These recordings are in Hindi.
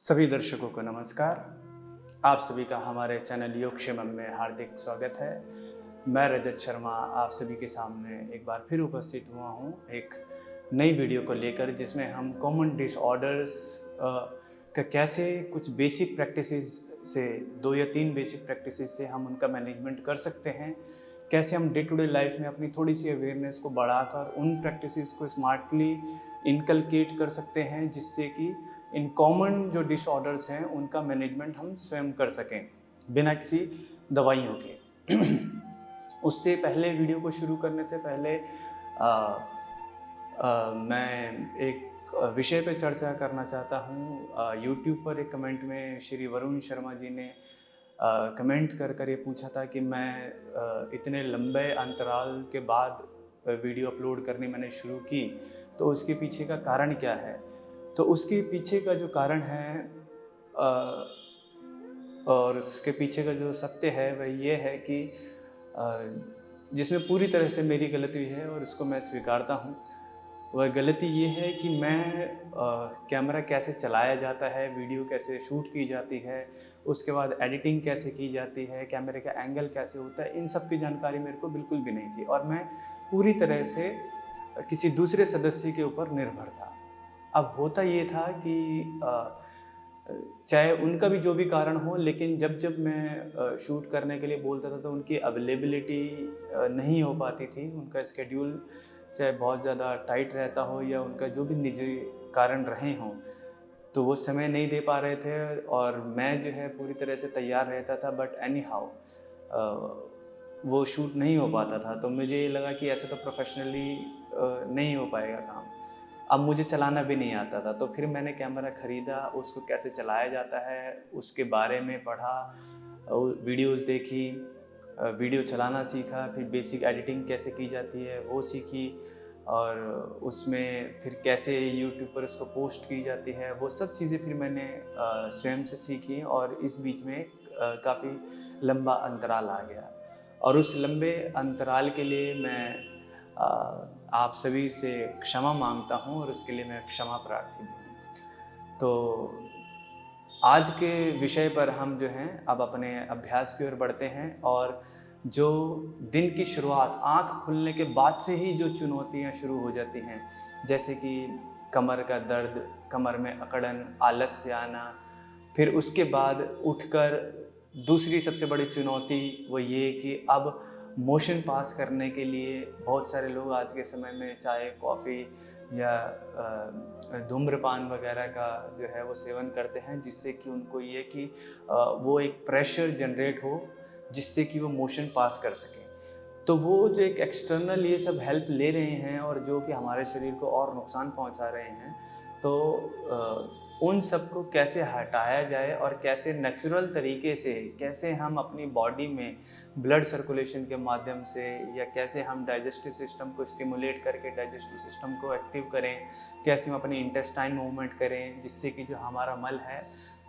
सभी दर्शकों को नमस्कार। आप सभी का हमारे चैनल योगक्षेमम में हार्दिक स्वागत है। मैं रजत शर्मा आप सभी के सामने एक बार फिर उपस्थित हुआ हूँ एक नई वीडियो को लेकर, जिसमें हम कॉमन डिसऑर्डर्स का कैसे कुछ बेसिक प्रैक्टिसेस से 2 या 3 बेसिक प्रैक्टिसेस से हम उनका मैनेजमेंट कर सकते हैं, कैसे हम डे टू डे लाइफ में अपनी थोड़ी सी अवेयरनेस को बढ़ाकर उन प्रैक्टिसेस को स्मार्टली इनकलकेट कर सकते हैं, जिससे कि इन कॉमन जो डिसऑर्डर्स हैं उनका मैनेजमेंट हम स्वयं कर सकें बिना किसी दवाइयों के। उससे पहले वीडियो को शुरू करने से पहले मैं एक विषय पे चर्चा करना चाहता हूँ। यूट्यूब पर एक कमेंट में श्री वरुण शर्मा जी ने कमेंट कर ये पूछा था कि मैं इतने लंबे अंतराल के बाद वीडियो अपलोड करनी मैंने शुरू की, तो उसके पीछे का कारण क्या है। तो उसके पीछे का जो कारण है और उसके पीछे का जो सत्य है वह ये है कि जिसमें पूरी तरह से मेरी गलती है और इसको मैं स्वीकारता हूँ। वह गलती ये है कि मैं कैमरा कैसे चलाया जाता है, वीडियो कैसे शूट की जाती है, उसके बाद एडिटिंग कैसे की जाती है, कैमरे का एंगल कैसे होता है, इन सब की जानकारी मेरे को बिल्कुल भी नहीं थी और मैं पूरी तरह से किसी दूसरे सदस्य के ऊपर निर्भर था। अब होता ये था कि चाहे उनका भी जो भी कारण हो, लेकिन जब मैं शूट करने के लिए बोलता था तो उनकी अवेलेबिलिटी नहीं हो पाती थी। उनका स्केड्यूल चाहे बहुत ज़्यादा टाइट रहता हो या उनका जो भी निजी कारण रहे हों, तो वो समय नहीं दे पा रहे थे और मैं जो है पूरी तरह से तैयार रहता था, बट एनी हाउ वो शूट नहीं हो पाता था। तो मुझे ये लगा कि ऐसे तो प्रोफेशनली नहीं हो पाएगा काम। अब मुझे चलाना भी नहीं आता था, तो फिर मैंने कैमरा ख़रीदा, उसको कैसे चलाया जाता है उसके बारे में पढ़ा, वीडियोज़ देखी, वीडियो चलाना सीखा, फिर बेसिक एडिटिंग कैसे की जाती है वो सीखी और उसमें फिर कैसे यूट्यूब पर उसको पोस्ट की जाती है, वो सब चीज़ें फिर मैंने स्वयं से सीखी और इस बीच में काफ़ी लंबा अंतराल आ गया और उस लंबे अंतराल के लिए मैं आप सभी से क्षमा मांगता हूँ और उसके लिए मैं क्षमा प्रार्थी हूँ। तो आज के विषय पर हम जो हैं अब अपने अभ्यास की ओर बढ़ते हैं और जो दिन की शुरुआत आँख खुलने के बाद से ही जो चुनौतियाँ शुरू हो जाती हैं, जैसे कि कमर का दर्द, कमर में अकड़न, आलस्य आना, फिर उसके बाद उठकर दूसरी सबसे बड़ी चुनौती वो ये कि अब मोशन पास करने के लिए बहुत सारे लोग आज के समय में चाय, कॉफ़ी या धूम्रपान वगैरह का जो है वो सेवन करते हैं, जिससे कि उनको ये कि वो एक प्रेशर जनरेट हो जिससे कि वो मोशन पास कर सकें। तो वो जो एक एक्सटर्नल ये सब हेल्प ले रहे हैं और जो कि हमारे शरीर को और नुकसान पहुंचा रहे हैं, तो उन सब को कैसे हटाया जाए और कैसे नेचुरल तरीके से कैसे हम अपनी बॉडी में ब्लड सर्कुलेशन के माध्यम से या कैसे हम डाइजेस्टिव सिस्टम को स्टिमुलेट करके डाइजेस्टिव सिस्टम को एक्टिव करें, कैसे हम अपनी इंटेस्टाइन मूवमेंट करें जिससे कि जो हमारा मल है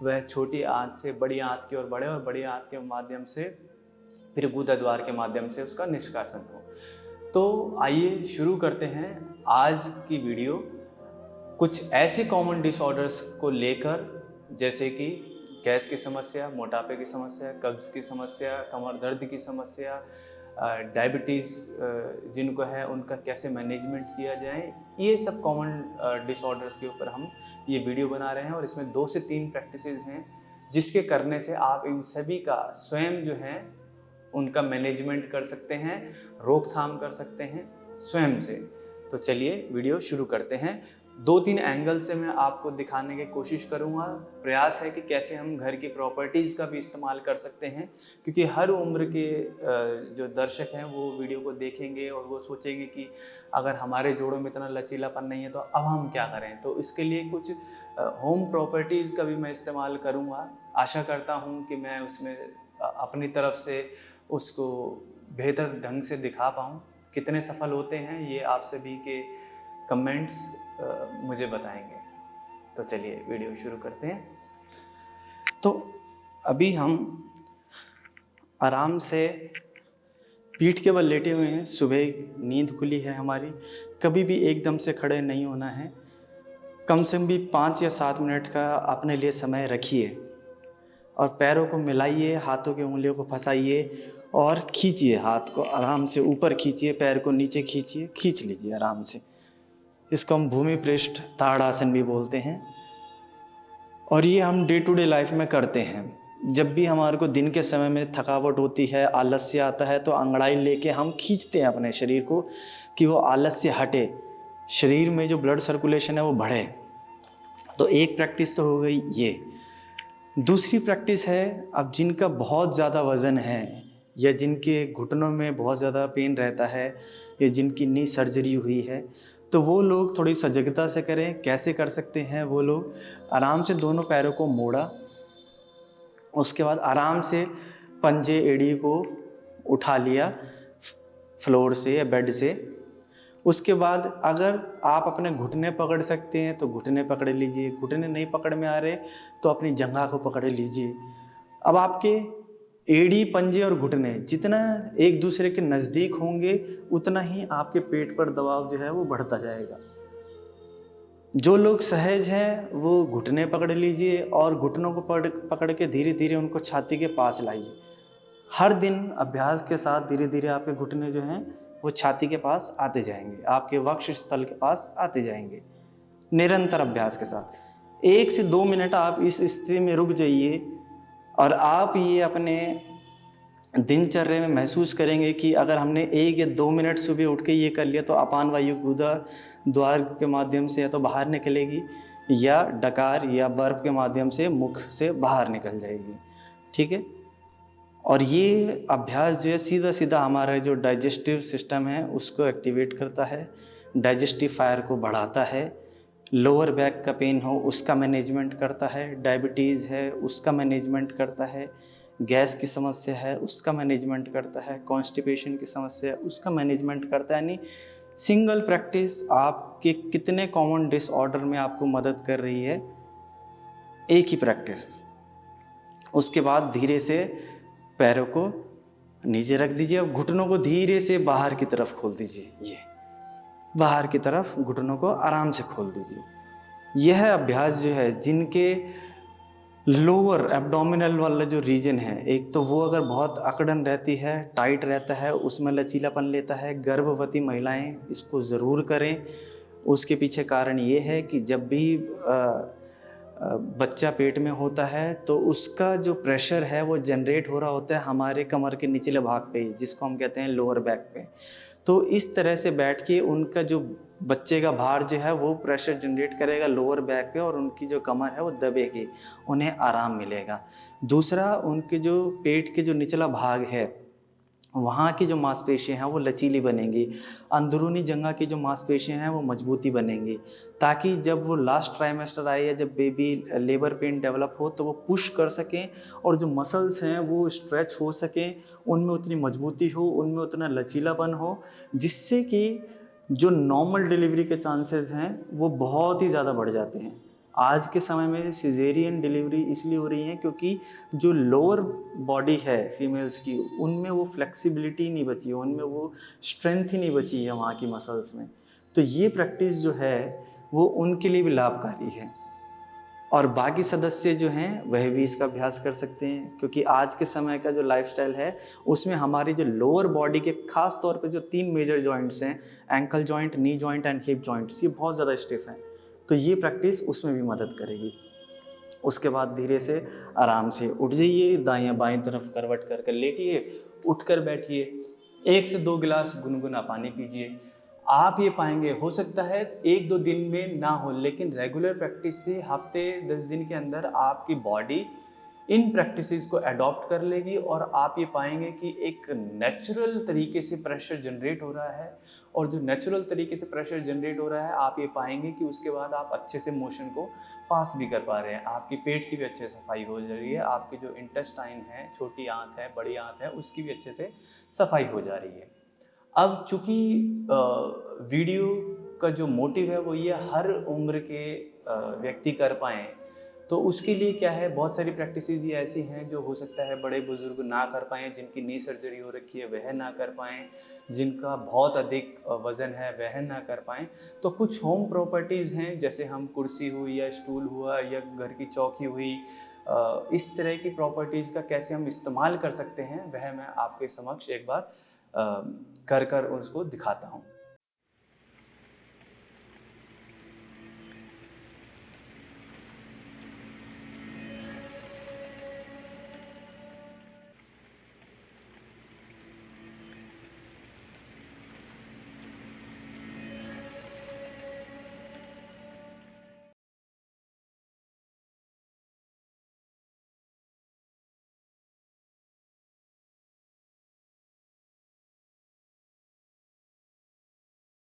वह छोटी आंत से बड़ी आंत की ओर बढ़े और बड़ी आंत के माध्यम से फिर गुदा द्वार के माध्यम से उसका निष्कासन हो। तो आइए शुरू करते हैं आज की वीडियो कुछ ऐसे कॉमन डिसऑर्डर्स को लेकर, जैसे कि गैस की समस्या, मोटापे की समस्या, कब्ज़ की समस्या, कमर दर्द की समस्या, डायबिटीज़ जिनको है उनका कैसे मैनेजमेंट किया जाए। ये सब कॉमन डिसऑर्डर्स के ऊपर हम ये वीडियो बना रहे हैं और इसमें 2 से 3 प्रैक्टिसेस हैं जिसके करने से आप इन सभी का स्वयं जो है उनका मैनेजमेंट कर सकते हैं, रोकथाम कर सकते हैं स्वयं से। तो चलिए वीडियो शुरू करते हैं। 2-3 एंगल से मैं आपको दिखाने की कोशिश करूँगा। प्रयास है कि कैसे हम घर की प्रॉपर्टीज़ का भी इस्तेमाल कर सकते हैं, क्योंकि हर उम्र के जो दर्शक हैं वो वीडियो को देखेंगे और वो सोचेंगे कि अगर हमारे जोड़ों में इतना लचीलापन नहीं है तो अब हम क्या करें। तो इसके लिए कुछ होम प्रॉपर्टीज़ का भी मैं इस्तेमाल करूँगा। आशा करता हूँ कि मैं उसमें अपनी तरफ से उसको बेहतर ढंग से दिखा पाऊँ। कितने सफल होते हैं ये आप सभी के कमेंट्स मुझे बताएंगे। तो चलिए वीडियो शुरू करते हैं। तो अभी हम आराम से पीठ के बल लेटे हुए हैं। सुबह नींद खुली है हमारी, कभी भी एकदम से खड़े नहीं होना है। कम से कम भी 5 या 7 मिनट का अपने लिए समय रखिए और पैरों को मिलाइए, हाथों की उंगलियों को फंसाइए और खींचिए, हाथ को आराम से ऊपर खींचिए, पैर को नीचे खींचिए, खींच लीजिए आराम से। इसको हम भूमि पृष्ठ ताड़ासन भी बोलते हैं और ये हम डे टू डे लाइफ में करते हैं। जब भी हमारे को दिन के समय में थकावट होती है, आलस्य आता है, तो अंगड़ाई लेके हम खींचते हैं अपने शरीर को कि वो आलस्य हटे, शरीर में जो ब्लड सर्कुलेशन है वो बढ़े। तो एक प्रैक्टिस तो हो गई ये। दूसरी प्रैक्टिस है, अब जिनका बहुत ज़्यादा वज़न है या जिनके घुटनों में बहुत ज़्यादा पेन रहता है या जिनकी नी सर्जरी हुई है, तो वो लोग थोड़ी सजगता से करें। कैसे कर सकते हैं वो लोग? आराम से दोनों पैरों को मोड़ा, उसके बाद आराम से पंजे एड़ी को उठा लिया फ्लोर से या बेड से। उसके बाद अगर आप अपने घुटने पकड़ सकते हैं तो घुटने पकड़ लीजिए, घुटने नहीं पकड़ में आ रहे तो अपनी जंघा को पकड़ लीजिए। अब आपके एड़ी, पंजे और घुटने जितना एक दूसरे के नज़दीक होंगे उतना ही आपके पेट पर दबाव जो है वो बढ़ता जाएगा। जो लोग सहज हैं वो घुटने पकड़ लीजिए और घुटनों को पकड़ के धीरे धीरे उनको छाती के पास लाइए। हर दिन अभ्यास के साथ धीरे धीरे आपके घुटने जो हैं वो छाती के पास आते जाएंगे, आपके वक्ष स्थल के पास आते जाएंगे। निरंतर अभ्यास के साथ 1 से 2 मिनट आप इस स्थिति में रुक जाइए और आप ये अपने दिनचर्या में महसूस करेंगे कि अगर हमने 1 या 2 मिनट सुबह उठ के ये कर लिया तो अपान वायु गुदा द्वार के माध्यम से या तो बाहर निकलेगी या डकार या बर्फ के माध्यम से मुख से बाहर निकल जाएगी। ठीक है। और ये अभ्यास जो है सीधा सीधा हमारा जो डाइजेस्टिव सिस्टम है उसको एक्टिवेट करता है, डाइजेस्टिव फायर को बढ़ाता है, लोअर बैक का पेन हो उसका मैनेजमेंट करता है, डायबिटीज़ है उसका मैनेजमेंट करता है, गैस की समस्या है उसका मैनेजमेंट करता है, कॉन्स्टिपेशन की समस्या है उसका मैनेजमेंट करता है। यानी सिंगल प्रैक्टिस आपके कितने कॉमन डिसऑर्डर में आपको मदद कर रही है, एक ही प्रैक्टिस। उसके बाद धीरे से पैरों को नीचे रख दीजिए, अब घुटनों को धीरे से बाहर की तरफ खोल दीजिए। ये बाहर की तरफ घुटनों को आराम से खोल दीजिए। यह अभ्यास जो है जिनके लोअर एब्डोमिनल वाला जो रीजन है, एक तो वो अगर बहुत अकड़न रहती है, टाइट रहता है, उसमें लचीलापन लेता है, गर्भवती महिलाएं इसको ज़रूर करें। उसके पीछे कारण ये है कि जब भी बच्चा पेट में होता है तो उसका जो प्रेशर है वो जनरेट हो रहा होता है हमारे कमर के निचले भाग पे, जिसको हम कहते हैं लोअर बैक पे। तो इस तरह से बैठ के उनका जो बच्चे का भार जो है वो प्रेशर जनरेट करेगा लोअर बैक पे और उनकी जो कमर है वो दबेगी, उन्हें आराम मिलेगा। दूसरा, उनके जो पेट के जो निचला भाग है वहाँ की जो मांसपेशियाँ हैं वो लचीली बनेंगी, अंदरूनी जंघा की जो मांसपेशियाँ हैं वो मजबूती बनेंगी, ताकि जब वो लास्ट ट्राइमेस्टर आए या जब बेबी लेबर पेन डेवलप हो तो वो पुश कर सकें और जो मसल्स हैं वो स्ट्रेच हो सकें, उनमें उतनी मजबूती हो, उनमें उतना लचीलापन हो, जिससे कि जो नॉर्मल डिलीवरी के चांसेस हैं वो बहुत ही ज़्यादा बढ़ जाते हैं। आज के समय में सिजेरियन डिलीवरी इसलिए हो रही है क्योंकि जो लोअर बॉडी है फीमेल्स की उनमें वो फ्लेक्सिबिलिटी नहीं बची है, उनमें वो स्ट्रेंथ ही नहीं बची है वहाँ की मसल्स में। तो ये प्रैक्टिस जो है वो उनके लिए भी लाभकारी है और बाकी सदस्य जो हैं वह भी इसका अभ्यास कर सकते हैं, क्योंकि आज के समय का जो लाइफस्टाइल है उसमें हमारी जो लोअर बॉडी के खास तौर पे जो 3 मेजर जॉइंट्स हैं, ankle joint, knee joint and hip joints, ये बहुत ज़्यादा स्टिफ हैं। तो ये प्रैक्टिस उसमें भी मदद करेगी। उसके बाद धीरे से आराम से उठ जाइए, दाएं बाएं तरफ करवट कर लेटिए, उठकर बैठिए, 1 से 2 गिलास गुनगुना पानी पीजिए। आप ये पाएंगे हो सकता है 1-2 दिन में ना हो, लेकिन रेगुलर प्रैक्टिस से हफ्ते 10 दिन के अंदर आपकी बॉडी इन प्रैक्टिसेस को अडॉप्ट कर लेगी और आप ये पाएंगे कि एक नेचुरल तरीके से प्रेशर जनरेट हो रहा है। और जो नेचुरल तरीके से प्रेशर जनरेट हो रहा है आप ये पाएंगे कि उसके बाद आप अच्छे से मोशन को पास भी कर पा रहे हैं, आपकी पेट की भी अच्छे से सफाई हो जा रही है, आपके जो इंटेस्टाइन है, छोटी आंत है, बड़ी आंत है, उसकी भी अच्छे से सफाई हो जा रही है। अब चूँकि वीडियो का जो मोटिव है वो ये हर उम्र के व्यक्ति कर पाएँ, तो उसके लिए क्या है, बहुत सारी प्रैक्टिसेस ये ऐसी हैं जो हो सकता है बड़े बुजुर्ग ना कर पाएँ, जिनकी नी सर्जरी हो रखी है वह ना कर पाएँ, जिनका बहुत अधिक वज़न है वह ना कर पाएँ। तो कुछ होम प्रॉपर्टीज़ हैं, जैसे हम कुर्सी हुई या स्टूल हुआ या घर की चौकी हुई, इस तरह की प्रॉपर्टीज़ का कैसे हम इस्तेमाल कर सकते हैं, वह मैं आपके समक्ष एक बार कर उसको दिखाता हूँ।